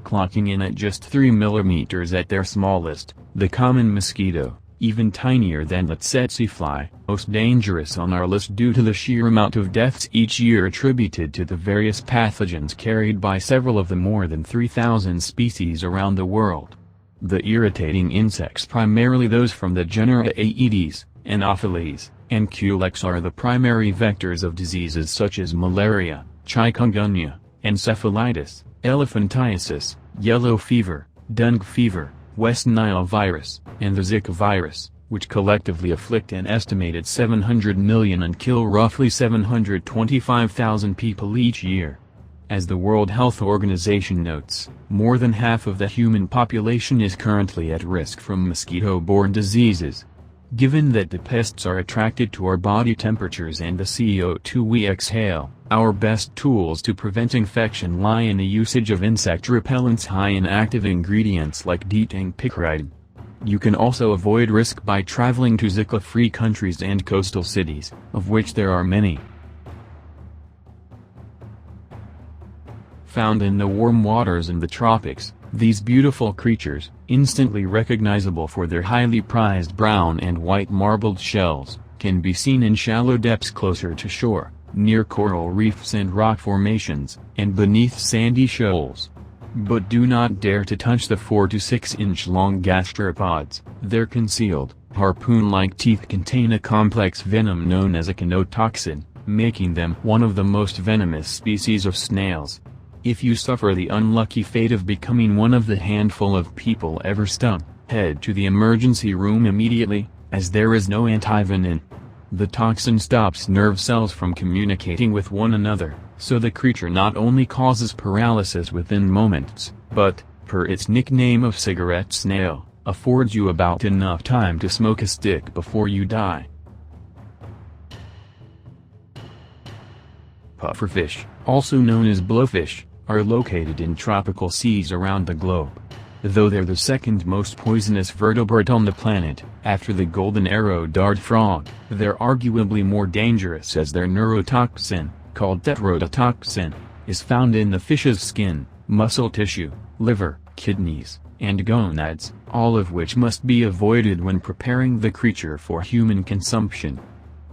clocking in at just 3 mm at their smallest. The common mosquito, even tinier than the tsetse fly, most dangerous on our list due to the sheer amount of deaths each year attributed to the various pathogens carried by several of the more than 3,000 species around the world. The irritating insects, primarily those from the genera Aedes, Anopheles, and Culex, are the primary vectors of diseases such as malaria, chikungunya, encephalitis, elephantiasis, yellow fever, dengue fever, West Nile virus, and the Zika virus, which collectively afflict an estimated 700 million and kill roughly 725,000 people each year. As the World Health Organization notes, more than half of the human population is currently at risk from mosquito-borne diseases. Given that the pests are attracted to our body temperatures and the CO2 we exhale, our best tools to prevent infection lie in the usage of insect repellents high in active ingredients like detangpicaridin. You can also avoid risk by traveling to Zika-free countries and coastal cities, of which there are many. Found in the warm waters in the tropics, these beautiful creatures, instantly recognizable for their highly prized brown and white marbled shells, can be seen in shallow depths closer to shore, near coral reefs and rock formations, and beneath sandy shoals. But do not dare to touch the 4 to 6 inch long gastropods. Their concealed, harpoon-like teeth contain a complex venom known as echinotoxin, making them one of the most venomous species of snails. If you suffer the unlucky fate of becoming one of the handful of people ever stung, head to the emergency room immediately, as there is no antivenin. The toxin stops nerve cells from communicating with one another, so the creature not only causes paralysis within moments, but, per its nickname of cigarette snail, affords you about enough time to smoke a stick before you die. Pufferfish, also known as blowfish, are located in tropical seas around the globe. Though they're the second most poisonous vertebrate on the planet, after the golden arrow dart frog, they're arguably more dangerous as their neurotoxin, called tetrodotoxin, is found in the fish's skin, muscle tissue, liver, kidneys, and gonads, all of which must be avoided when preparing the creature for human consumption.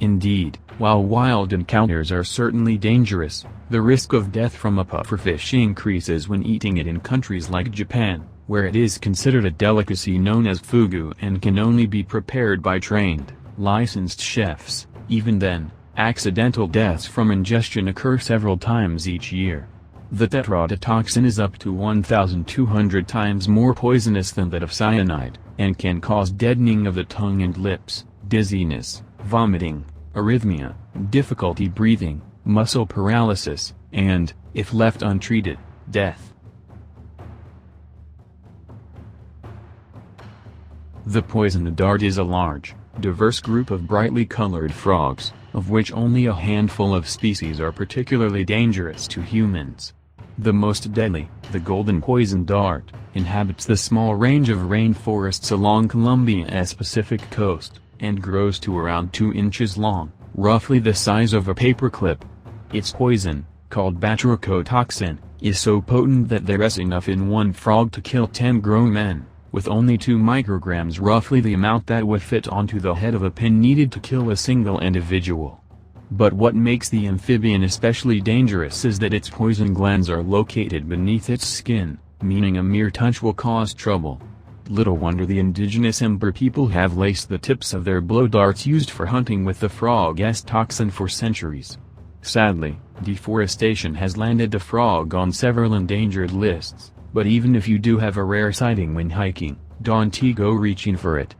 Indeed, while wild encounters are certainly dangerous, the risk of death from a pufferfish increases when eating it in countries like Japan, where it is considered a delicacy known as fugu and can only be prepared by trained, licensed chefs. Even then, accidental deaths from ingestion occur several times each year. The tetrodotoxin is up to 1,200 times more poisonous than that of cyanide, and can cause deadening of the tongue and lips, dizziness, vomiting, arrhythmia, difficulty breathing, muscle paralysis, and, if left untreated, death. The poison dart is a large, diverse group of brightly colored frogs, of which only a handful of species are particularly dangerous to humans. The most deadly, the golden poison dart, inhabits the small range of rainforests along Colombia's Pacific coast, and grows to around 2 inches long, roughly the size of a paperclip. Its poison, called batrachotoxin, is so potent that there's enough in one frog to kill 10 grown men, with only 2 micrograms, roughly the amount that would fit onto the head of a pin needed to kill a single individual. But what makes the amphibian especially dangerous is that its poison glands are located beneath its skin, meaning a mere touch will cause trouble. Little wonder the indigenous Ember people have laced the tips of their blow darts used for hunting with the frog's toxin for centuries. Sadly, deforestation has landed the frog on several endangered lists, but even if you do have a rare sighting when hiking, don't go reaching for it.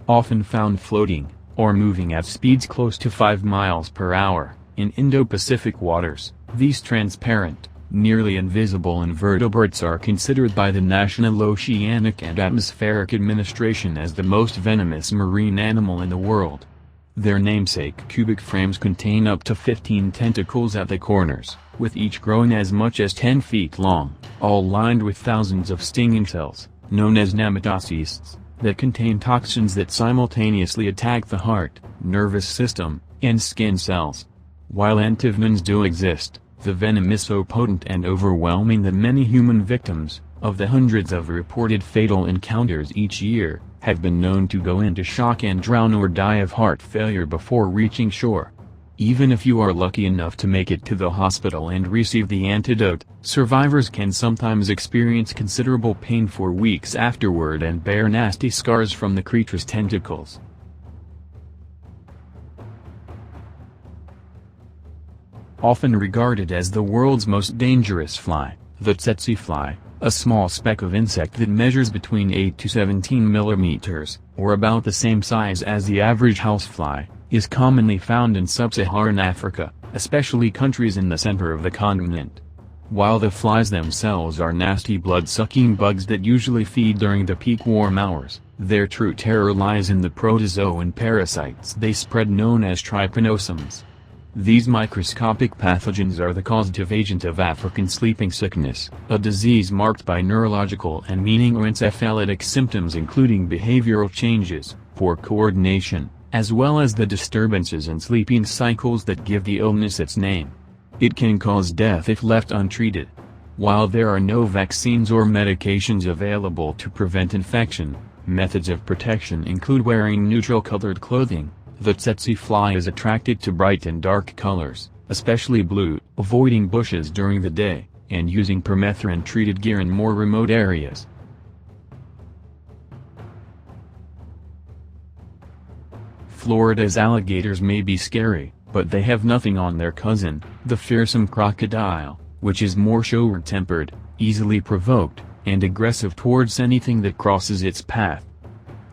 Often found floating, or moving at speeds close to 5 miles per hour, in Indo-Pacific waters, these transparent, nearly invisible invertebrates are considered by the National Oceanic and Atmospheric Administration as the most venomous marine animal in the world. Their namesake cubic frames contain up to 15 tentacles at the corners, with each growing as much as 10 feet long, all lined with thousands of stinging cells, known as nematocysts, that contain toxins that simultaneously attack the heart, nervous system, and skin cells. While antivenins do exist, the venom is so potent and overwhelming that many human victims, of the hundreds of reported fatal encounters each year, have been known to go into shock and drown or die of heart failure before reaching shore. Even if you are lucky enough to make it to the hospital and receive the antidote, survivors can sometimes experience considerable pain for weeks afterward and bear nasty scars from the creature's tentacles. Often regarded as the world's most dangerous fly, the tsetse fly, a small speck of insect that measures between 8 to 17 millimeters, or about the same size as the average housefly, is commonly found in sub-Saharan Africa, especially countries in the center of the continent. While the flies themselves are nasty blood-sucking bugs that usually feed during the peak warm hours, their true terror lies in the protozoan parasites they spread known as trypanosomes. These microscopic pathogens are the causative agent of African sleeping sickness, a disease marked by neurological and meningoencephalitic symptoms including behavioral changes, poor coordination, as well as the disturbances in sleeping cycles that give the illness its name. It can cause death if left untreated. While there are no vaccines or medications available to prevent infection, methods of protection include wearing neutral-colored clothing. The tsetse fly is attracted to bright and dark colors, especially blue, avoiding bushes during the day, and using permethrin-treated gear in more remote areas. Florida's alligators may be scary, but they have nothing on their cousin, the fearsome crocodile, which is more short-tempered, easily provoked, and aggressive towards anything that crosses its path.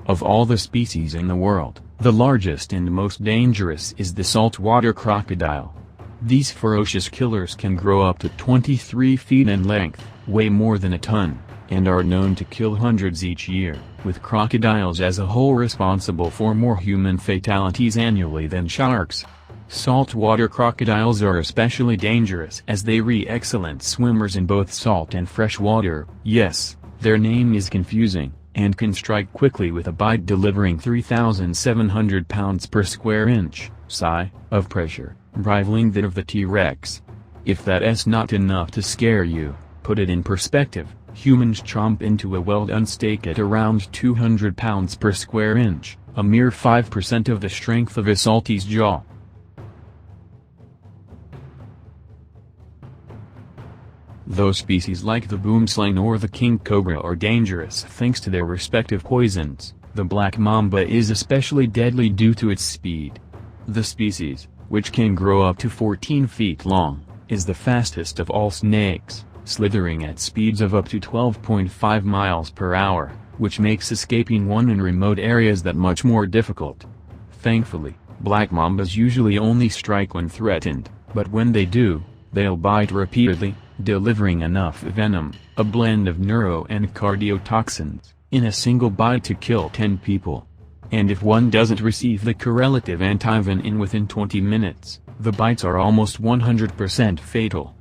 Of all the species in the world, the largest and most dangerous is the saltwater crocodile. These ferocious killers can grow up to 23 feet in length, weigh more than a ton, and are known to kill hundreds each year, with crocodiles as a whole responsible for more human fatalities annually than sharks. Saltwater crocodiles are especially dangerous as they are excellent swimmers in both salt and fresh water. Yes, their name is confusing, and can strike quickly with a bite delivering 3,700 pounds per square inch, of pressure, rivaling that of the T-Rex. If that's not enough to scare you, put it in perspective, humans chomp into a well-done steak at around 200 pounds per square inch, a mere 5% of the strength of a saltie's jaw. Though species like the boomslang or the king cobra are dangerous thanks to their respective poisons, the black mamba is especially deadly due to its speed. The species, which can grow up to 14 feet long, is the fastest of all snakes, slithering at speeds of up to 12.5 miles per hour, which makes escaping one in remote areas that much more difficult. Thankfully, black mambas usually only strike when threatened, but when they do, they'll bite repeatedly, delivering enough venom, a blend of neuro and cardiotoxins, in a single bite to kill 10 people. And if one doesn't receive the correlative antivenin within 20 minutes, the bites are almost 100% fatal.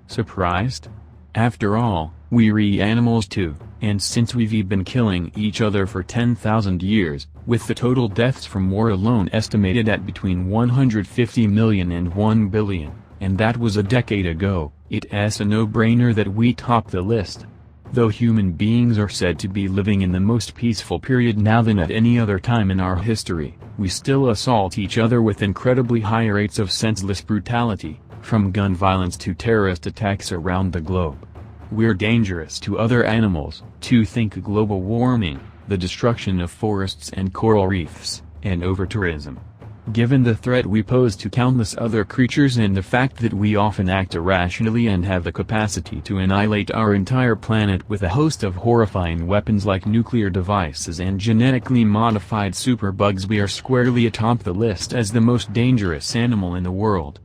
Surprised? After all, we're animals too, and since we've been killing each other for 10,000 years, with the total deaths from war alone estimated at between 150 million and 1 billion, and that was a decade ago, it's a no-brainer that we top the list. Though human beings are said to be living in the most peaceful period now than at any other time in our history, we still assault each other with incredibly high rates of senseless brutality, from gun violence to terrorist attacks around the globe. We're dangerous to other animals, to think global warming, the destruction of forests and coral reefs, and over-tourism. Given the threat we pose to countless other creatures and the fact that we often act irrationally and have the capacity to annihilate our entire planet with a host of horrifying weapons like nuclear devices and genetically modified superbugs, we are squarely atop the list as the most dangerous animal in the world.